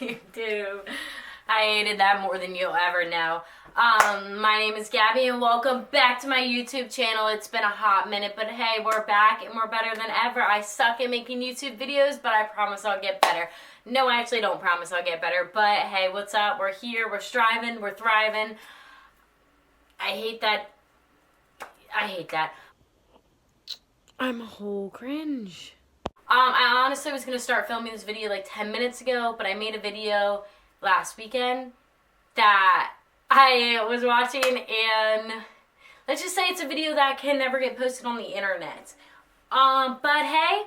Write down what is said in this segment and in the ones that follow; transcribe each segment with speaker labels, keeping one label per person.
Speaker 1: YouTube. I hated that more than you'll ever know. My name is Gabby and welcome back to my YouTube channel. It's been a hot minute, but hey, we're back and we're better than ever. I suck at making YouTube videos, but I promise I'll get better. No, I actually don't promise I'll get better, but hey, what's up? We're here, we're striving, we're thriving. I hate that. I'm a whole cringe. I honestly was going to start filming this video like 10 minutes ago, but I made a video last weekend that I was watching, and let's just say it's a video that can never get posted on the internet. But hey,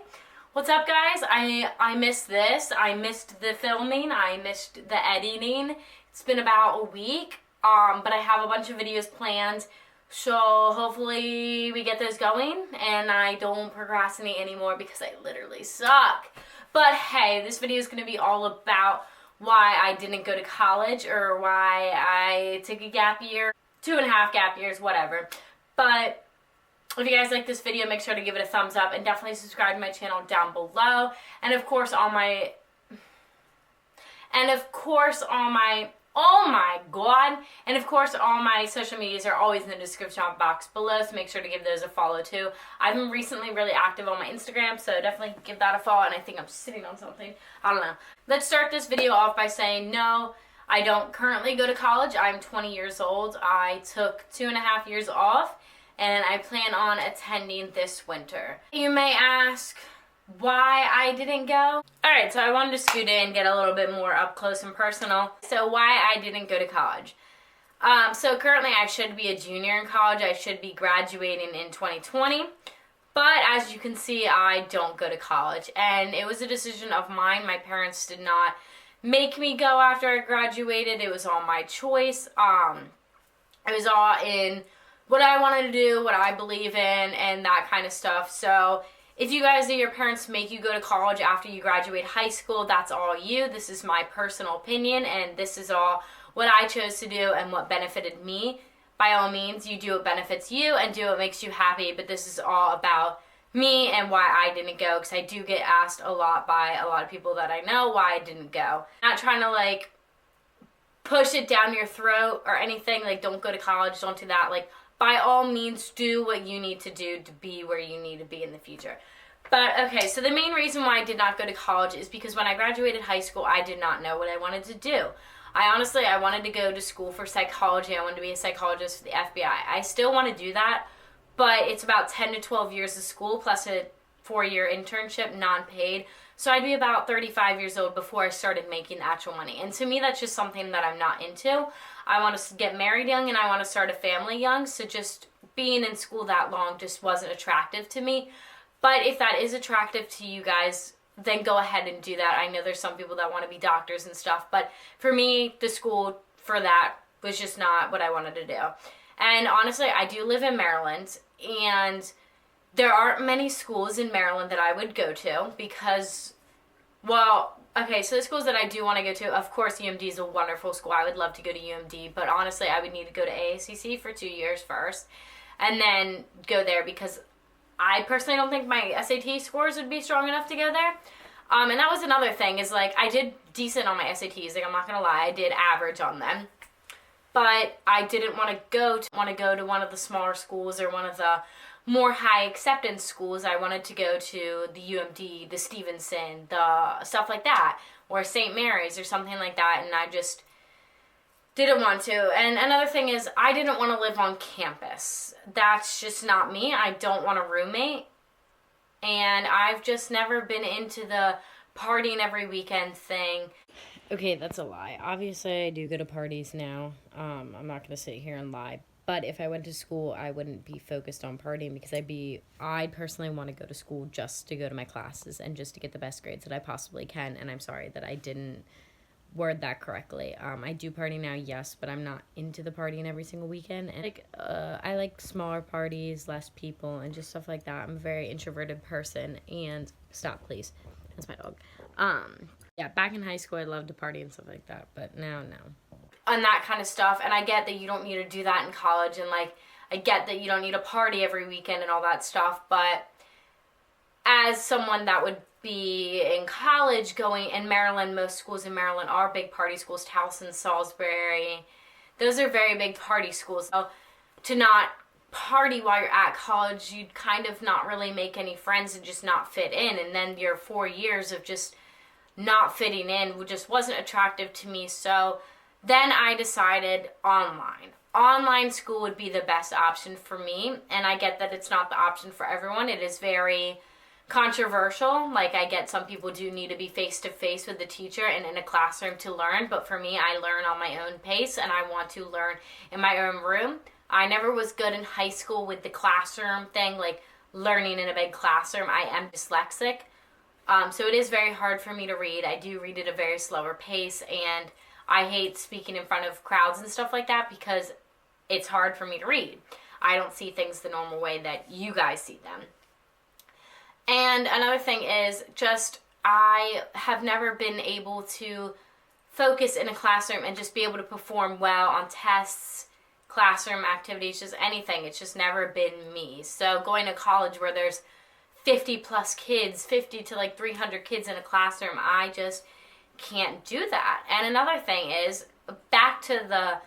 Speaker 1: what's up guys? I missed this. I missed the filming. I missed the editing. It's been about a week, but I have a bunch of videos planned. So hopefully we get those going and I don't procrastinate anymore because I literally suck. But hey, this video is going to be all about why I didn't go to college or why I took a gap year, 2.5 gap years, whatever. But if you guys like this video, make sure to give it a thumbs up and definitely subscribe to my channel down below. And of course all my, oh my god, and of course all my social medias are always in the description box below, so make sure to give those a follow too. I've been recently really active on my Instagram, so definitely give that a follow. And I think I'm sitting on something, I don't know. Let's start this video off by saying no, I don't currently go to college. I'm 20 years old. I took 2.5 years off and I plan on attending this winter. You may ask why I didn't go. Alright, so I wanted to scoot in, get a little bit more up close and personal. So why I didn't go to college. So currently I should be a junior in college. I should be graduating in 2020. But as you can see, I don't go to college. And it was a decision of mine. My parents did not make me go after I graduated. It was all my choice. It was all in what I wanted to do, what I believe in, and that kind of stuff. So if you guys or your parents make you go to college after you graduate high school, that's all you. This is my personal opinion, and this is all what I chose to do and what benefited me. By all means, you do what benefits you and do what makes you happy, but this is all about me and why I didn't go, because I do get asked a lot by a lot of people that I know why I didn't go. Not trying to like push it down your throat or anything, like don't go to college, don't do that. Like by all means, do what you need to do to be where you need to be in the future. But okay, so the main reason why I did not go to college is because when I graduated high school, I did not know what I wanted to do. I wanted to go to school for psychology. I wanted to be a psychologist for the FBI. I still want to do that, but it's about 10 to 12 years of school plus a 4-year internship, non-paid. So I'd be about 35 years old before I started making actual money. And to me, that's just something that I'm not into. I want to get married young and I want to start a family young. So just being in school that long just wasn't attractive to me. But if that is attractive to you guys, then go ahead and do that. I know there's some people that want to be doctors and stuff. But for me, the school for that was just not what I wanted to do. And honestly, I do live in Maryland. And there aren't many schools in Maryland that I would go to because, well, okay, so the schools that I do want to go to, of course, UMD is a wonderful school. I would love to go to UMD, but honestly, I would need to go to AACC for 2 years first and then go there because I personally don't think my SAT scores would be strong enough to go there. And that was another thing is like I did decent on my SATs. Like I'm not going to lie, I did average on them. But I didn't want to go to one of the smaller schools or one of the more high acceptance schools. I wanted to go to the UMD, the Stevenson, the stuff like that, or St. Mary's or something like that, and I just didn't want to. And another thing is I didn't want to live on campus. That's just not me. I don't want a roommate, and I've just never been into the partying every weekend thing. Okay, that's a lie. Obviously, I do go to parties now. I'm not going to sit here and lie. But if I went to school, I wouldn't be focused on partying because I personally want to go to school just to go to my classes and just to get the best grades that I possibly can. And I'm sorry that I didn't word that correctly. I do party now, yes, but I'm not into the partying every single weekend. And I like smaller parties, less people, and just stuff like that. I'm a very introverted person. And stop, please. That's my dog. Yeah, back in high school, I loved to party and stuff like that, but now, no. And that kind of stuff, and I get that you don't need to do that in college, and like, I get that you don't need to party every weekend and all that stuff, but as someone that would be in college going in Maryland, most schools in Maryland are big party schools. Towson, Salisbury, those are very big party schools. So to not party while you're at college, you'd kind of not really make any friends and just not fit in. And then your 4 years of just not fitting in just wasn't attractive to me. So then I decided online. Online school would be the best option for me. And I get that it's not the option for everyone. It is very controversial. Like, I get some people do need to be face to face with the teacher and in a classroom to learn. But for me, I learn on my own pace and I want to learn in my own room. I never was good in high school with the classroom thing, like learning in a big classroom. I am dyslexic. So it is very hard for me to read. I do read at a very slower pace, and I hate speaking in front of crowds and stuff like that because it's hard for me to read. I don't see things the normal way that you guys see them. And another thing is just I have never been able to focus in a classroom and just be able to perform well on tests, classroom activities, just anything. It's just never been me. So going to college where there's 50 plus kids, 50 to like 300 kids in a classroom, I just can't do that. And another thing is, back to the,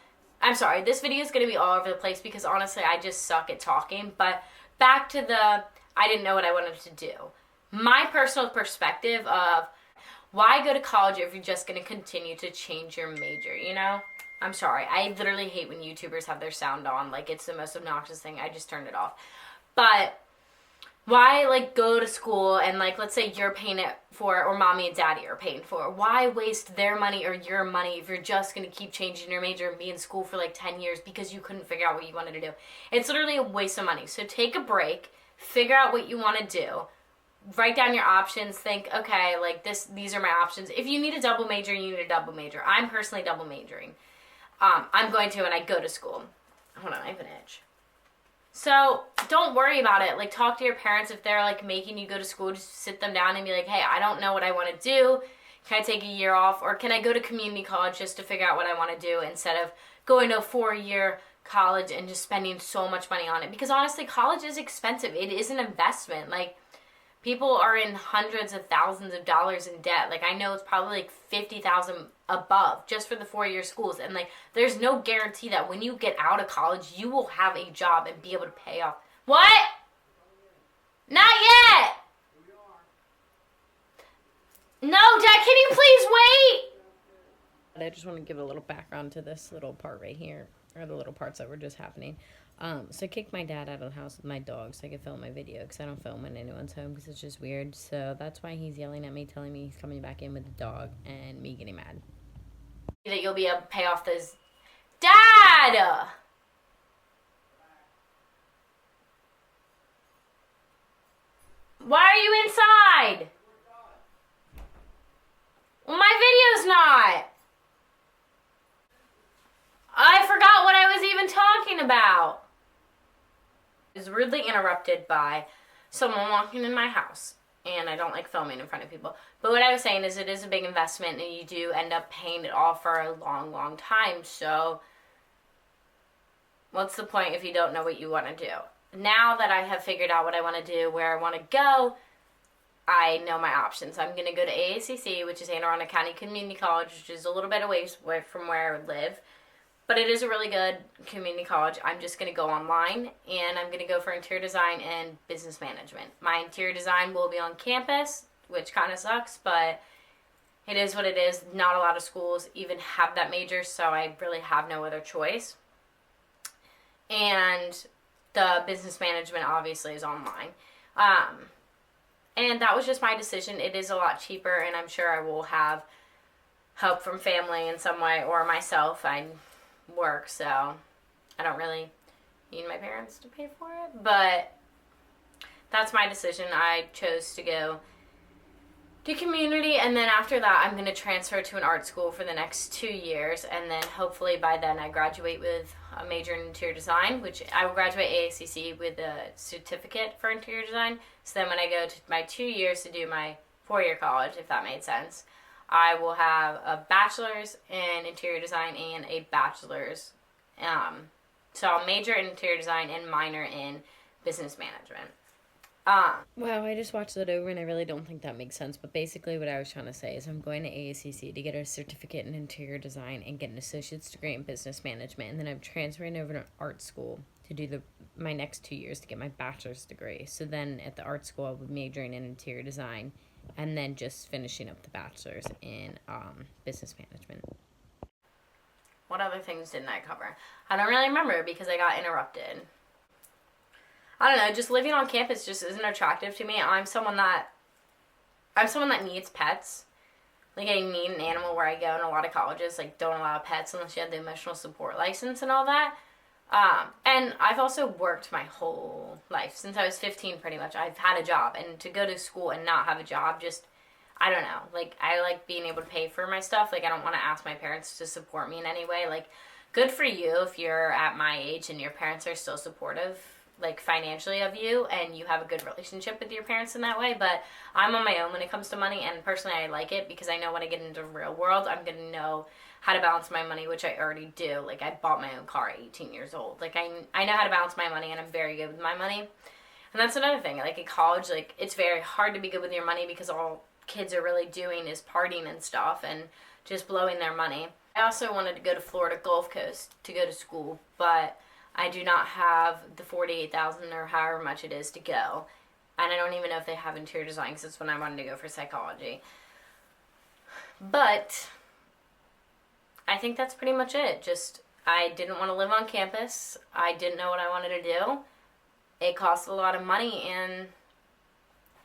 Speaker 1: I'm sorry, this video is going to be all over the place because honestly I just suck at talking, but back to the, I didn't know what I wanted to do. My personal perspective of why go to college if you're just going to continue to change your major, you know? I'm sorry, I literally hate when YouTubers have their sound on, like it's the most obnoxious thing. I just turned it off. But why, like, go to school and, like, let's say you're paying it for, or mommy and daddy are paying for, why waste their money or your money if you're just going to keep changing your major and be in school for, like, 10 years because you couldn't figure out what you wanted to do? It's literally a waste of money. So take a break, figure out what you want to do, write down your options, think, okay, like, these are my options. If you need a double major, you need a double major. I'm personally double majoring. I'm going to when I go to school. Hold on, I have an itch. So don't worry about it. Like, talk to your parents if they're like making you go to school. Just sit them down and be like, hey, I don't know what I want to do. Can I take a year off? Or can I go to community college just to figure out what I want to do instead of going to a 4-year college and just spending so much money on it? Because honestly, college is expensive. It is an investment. Like, people are in hundreds of thousands of dollars in debt. Like, I know it's probably like $50,000 above just for the 4-year schools. And like, there's no guarantee that when you get out of college, you will have a job and be able to pay off. What? Not yet. No, Dad, can you please wait? I just want to give a little background to this little part right here, or the little parts that were just happening. So I kicked my dad out of the house with my dog so I could film my video because I don't film when anyone's home because it's just weird. So that's why he's yelling at me, telling me he's coming back in with the dog and me getting mad. That you'll be able to pay off those. Dad! Why are you inside? Well, my video's not. I forgot what I was even talking about. I was rudely interrupted by someone walking in my house, and I don't like filming in front of people. But what I was saying is it is a big investment, and you do end up paying it off for a long, long time. So what's the point if you don't know what you want to do? Now that I have figured out what I want to do, where I want to go, I know my options. I'm going to go to AACC, which is Anne Arundel County Community College, which is a little bit away from where I would live. But it is a really good community college. I'm just going to go online, and I'm going to go for interior design and business management. My interior design will be on campus, which kind of sucks, but it is what it is. Not a lot of schools even have that major, so I really have no other choice. And the business management obviously is online. And that was just my decision. It is a lot cheaper, and I'm sure I will have help from family in some way or myself. I work, so I don't really need my parents to pay for it, but that's my decision. I chose to go to community, and then after that I'm going to transfer to an art school for the next 2 years, and then hopefully by then I graduate with a major in interior design, which I will graduate AACC with a certificate for interior design. So then when I go to my 2 years to do my 4-year college, if that made sense, I will have a bachelor's in interior design and a bachelor's. So I'll major in interior design and minor in business management. Wow, I just watched that over and I really don't think that makes sense. But basically, what I was trying to say is I'm going to AACC to get a certificate in interior design and get an associate's degree in business management. And then I'm transferring over to art school to do my next 2 years to get my bachelor's degree. So then at the art school, I would majoring in interior design and then just finishing up the bachelor's in business management. What other things didn't I cover? I don't really remember because I got interrupted. I don't know, just living on campus just isn't attractive to me. I'm someone that needs pets. Like, I need an animal where I go, and a lot of colleges, like, don't allow pets unless you have the emotional support license and all that. And I've also worked my whole life. Since I was 15, pretty much, I've had a job. And to go to school and not have a job, just, I don't know. Like, I like being able to pay for my stuff. Like, I don't want to ask my parents to support me in any way. Like, good for you if you're at my age and your parents are still supportive, like, financially of you, and you have a good relationship with your parents in that way. But I'm on my own when it comes to money, and personally I like it because I know when I get into the real world, I'm going to know how to balance my money, which I already do. Like, I bought my own car at 18 years old. Like, I know how to balance my money, and I'm very good with my money. And that's another thing. Like, in college, like, it's very hard to be good with your money because all kids are really doing is partying and stuff and just blowing their money. I also wanted to go to Florida Gulf Coast to go to school, but I do not have the $48,000 or however much it is to go. And I don't even know if they have interior design because that's when I wanted to go for psychology. But I think that's pretty much it. Just, I didn't want to live on campus. I didn't know what I wanted to do. It cost a lot of money, and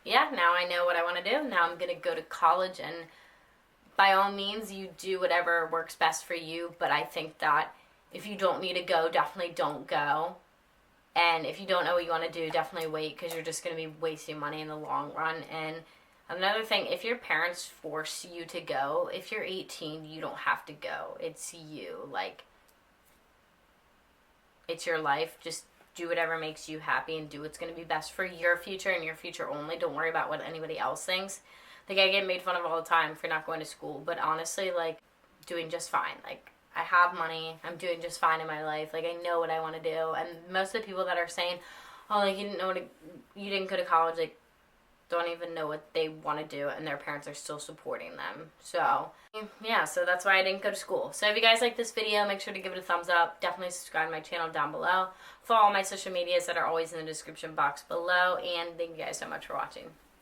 Speaker 1: yeah, now I know what I want to do. Now I'm going to go to college, and by all means, you do whatever works best for you. But I think that if you don't need to go, definitely don't go. And if you don't know what you want to do, definitely wait because you're just going to be wasting money in the long run. And another thing, if your parents force you to go, if you're 18, you don't have to go. It's you. Like, it's your life. Just do whatever makes you happy and do what's going to be best for your future and your future only. Don't worry about what anybody else thinks. Like, I get made fun of all the time for not going to school, but honestly, like, doing just fine. Like, I have money. I'm doing just fine in my life. Like, I know what I want to do. And most of the people that are saying, oh, like, you didn't go to college, like, don't even know what they want to do, and their parents are still supporting them. So, yeah, so that's why I didn't go to school. So if you guys like this video, make sure to give it a thumbs up. Definitely subscribe to my channel down below. Follow all my social medias that are always in the description box below. And thank you guys so much for watching.